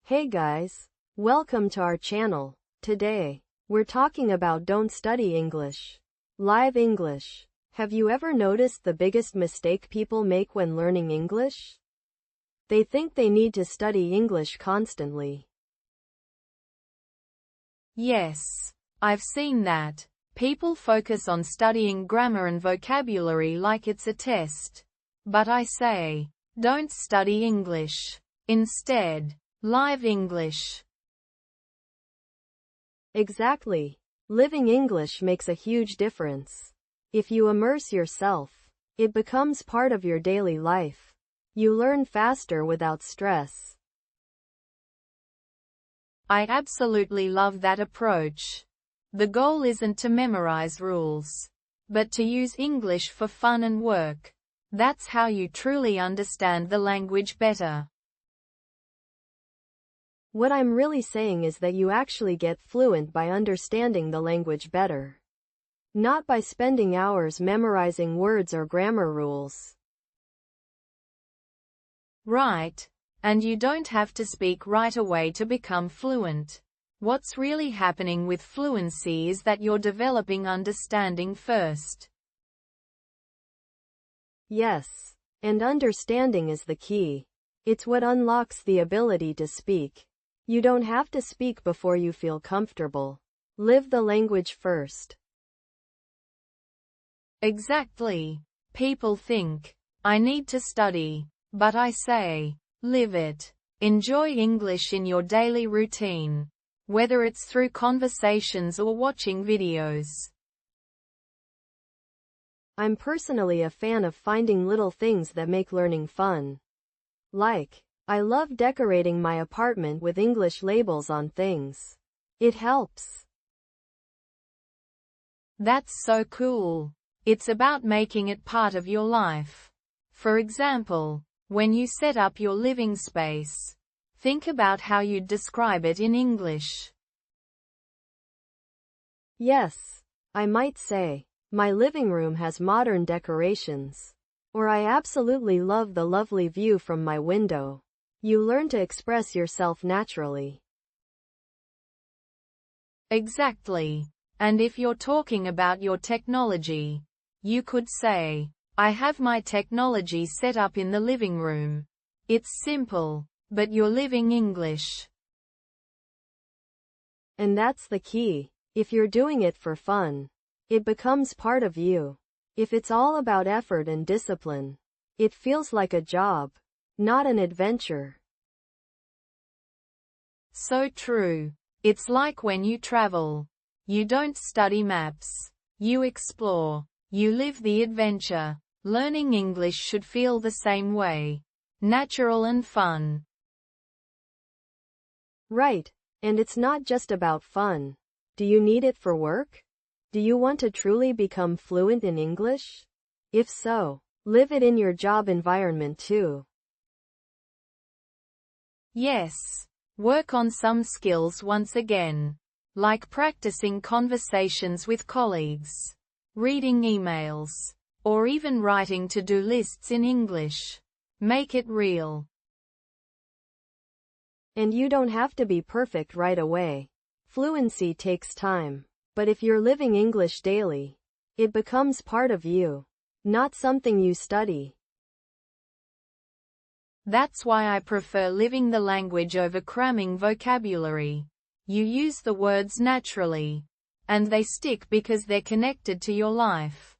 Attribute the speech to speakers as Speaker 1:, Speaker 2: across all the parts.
Speaker 1: Hey guys, welcome to our channel. Today, we're talking about don't study English. Live English. Have you ever noticed the biggest mistake people make when learning English? They think they need to study English constantly.
Speaker 2: Yes, I've seen that. People focus on studying grammar and vocabulary like it's a test. But I say, don't study English. Instead, live English.
Speaker 1: Exactly. Living English makes a huge difference. If you immerse yourself, it becomes part of your daily life. You learn faster without stress.
Speaker 2: I absolutely love that approach. The goal isn't to memorize rules, but to use English for fun and work. That's how you truly understand the language better.
Speaker 1: What I'm really saying is that you actually get fluent by understanding the language better. Not by spending hours memorizing words or grammar rules.
Speaker 2: Right. And you don't have to speak right away to become fluent. What's really happening with fluency is that you're developing understanding first.
Speaker 1: Yes. And understanding is the key. It's what unlocks the ability to speak. You don't have to speak before you feel comfortable. Live the language first.
Speaker 2: Exactly. People think, I need to study, but I say, live it. Enjoy English in your daily routine, whether it's through conversations or watching videos.
Speaker 1: I'm personally a fan of finding little things that make learning fun. Like, I love decorating my apartment with English labels on things. It helps.
Speaker 2: That's so cool. It's about making it part of your life. For example, when you set up your living space, think about how you'd describe it in English.
Speaker 1: Yes, I might say, my living room has modern decorations. Or I absolutely love the lovely view from my window. You learn to express yourself naturally.
Speaker 2: Exactly. And if you're talking about your technology, you could say, I have my technology set up in the living room. It's simple, but you're living English.
Speaker 1: And that's the key. If you're doing it for fun, it becomes part of you. If it's all about effort and discipline, it feels like a job, not an adventure.
Speaker 2: So true. It's like when you travel. You don't study maps. You explore. You live the adventure. Learning English should feel the same way. Natural and fun.
Speaker 1: Right. And it's not just about fun. Do you need it for work? Do you want to truly become fluent in English? If so, live it in your job environment too.
Speaker 2: Yes. Work on some skills once again. Like practicing conversations with colleagues, reading emails, or even writing to-do lists in English. Make it real.
Speaker 1: And you don't have to be perfect right away. Fluency takes time. But if you're living English daily, it becomes part of you, not something you study.
Speaker 2: That's why I prefer living the language over cramming vocabulary. You use the words naturally, and they stick because they're connected to your life.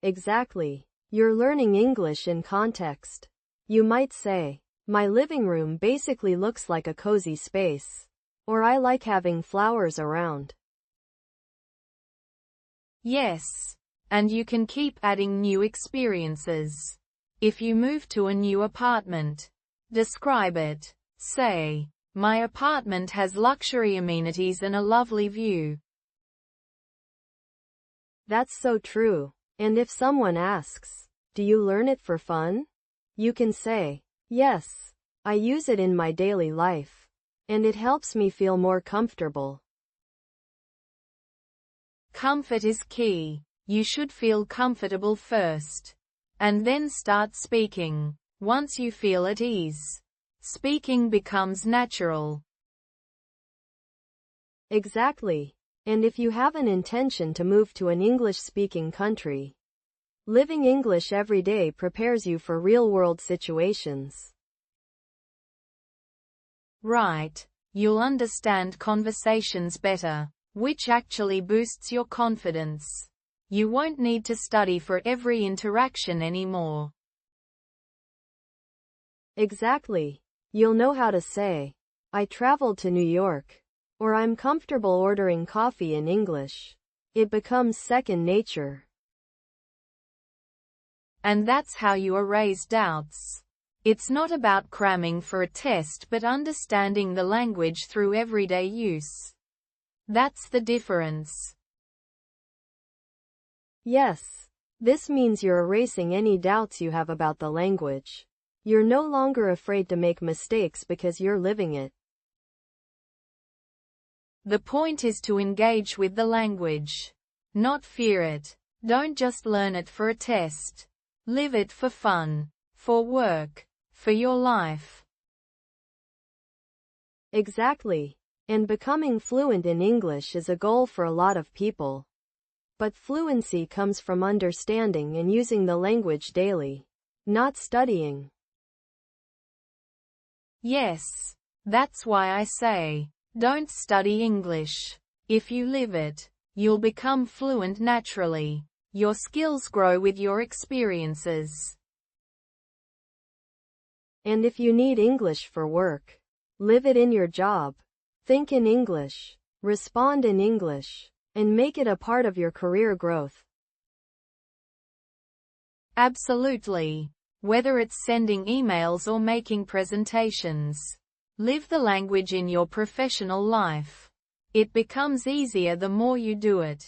Speaker 1: Exactly. You're learning English in context. You might say, my living room basically looks like a cozy space. Or I like having flowers around.
Speaker 2: Yes. And you can keep adding new experiences. If you move to a new apartment, describe it. Say, my apartment has luxury amenities and a lovely view.
Speaker 1: That's so true. And if someone asks, do you learn it for fun? You can say, yes, I use it in my daily life. And it helps me feel more comfortable.
Speaker 2: Comfort is key. You should feel comfortable first. And then start speaking, once you feel at ease. Speaking becomes natural.
Speaker 1: Exactly. And if you have an intention to move to an English-speaking country, living English every day prepares you for real-world situations.
Speaker 2: Right. You'll understand conversations better, which actually boosts your confidence. You won't need to study for every interaction anymore.
Speaker 1: Exactly. You'll know how to say, "I traveled to New York," or "I'm comfortable ordering coffee in English." It becomes second nature.
Speaker 2: And that's how you erase doubts. It's not about cramming for a test but understanding the language through everyday use. That's the difference.
Speaker 1: Yes. This means you're erasing any doubts you have about the language. You're no longer afraid to make mistakes because you're living it.
Speaker 2: The point is to engage with the language. Not fear it. Don't just learn it for a test. Live it for fun, for work, for your life.
Speaker 1: Exactly. And becoming fluent in English is a goal for a lot of people. But fluency comes from understanding and using the language daily, not studying.
Speaker 2: Yes. That's why I say, don't study English. If you live it, you'll become fluent naturally. Your skills grow with your experiences.
Speaker 1: And if you need English for work, live it in your job. Think in English, respond in English, and make it a part of your career growth.
Speaker 2: Absolutely. Whether it's sending emails or making presentations, live the language in your professional life. It becomes easier the more you do it.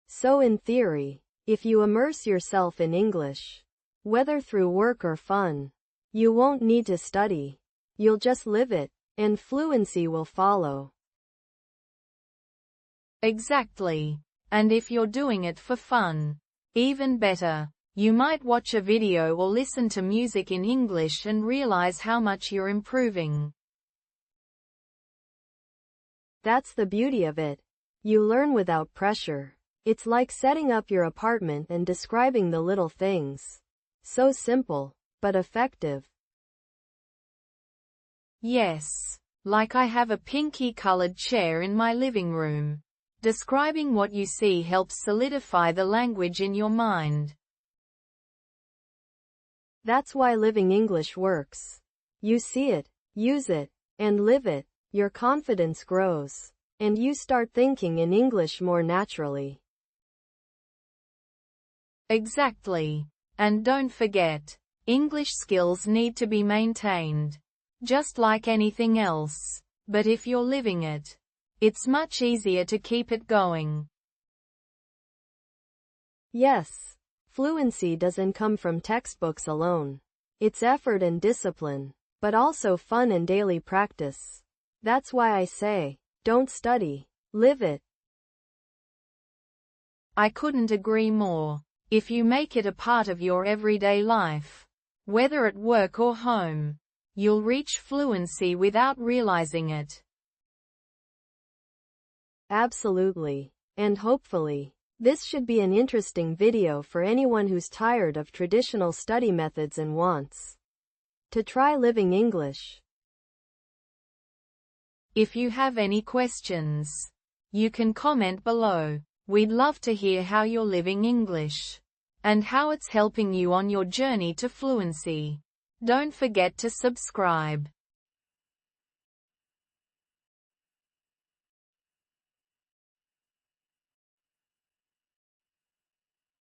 Speaker 1: So in theory, if you immerse yourself in English, whether through work or fun, you won't need to study. You'll just live it, and fluency will follow.
Speaker 2: Exactly. And if you're doing it for fun, even better. You might watch a video or listen to music in English and realize how much you're improving.
Speaker 1: That's the beauty of it. You learn without pressure. It's like setting up your apartment and describing the little things. So simple, but effective.
Speaker 2: Yes. Like I have a pinky-colored chair in my living room. Describing what you see helps solidify the language in your mind.
Speaker 1: That's why living English works. You see it, use it, and live it. Your confidence grows, and you start thinking in English more naturally.
Speaker 2: Exactly. And don't forget, English skills need to be maintained. Just like anything else. But if you're living it, it's much easier to keep it going.
Speaker 1: Yes. Fluency doesn't come from textbooks alone. It's effort and discipline, but also fun and daily practice. That's why I say, don't study, live it.
Speaker 2: I couldn't agree more. If you make it a part of your everyday life, whether at work or home, you'll reach fluency without realizing it.
Speaker 1: Absolutely. And hopefully, this should be an interesting video for anyone who's tired of traditional study methods and wants to try living English.
Speaker 2: If you have any questions, you can comment below. We'd love to hear how you're living English and how it's helping you on your journey to fluency. Don't forget to subscribe.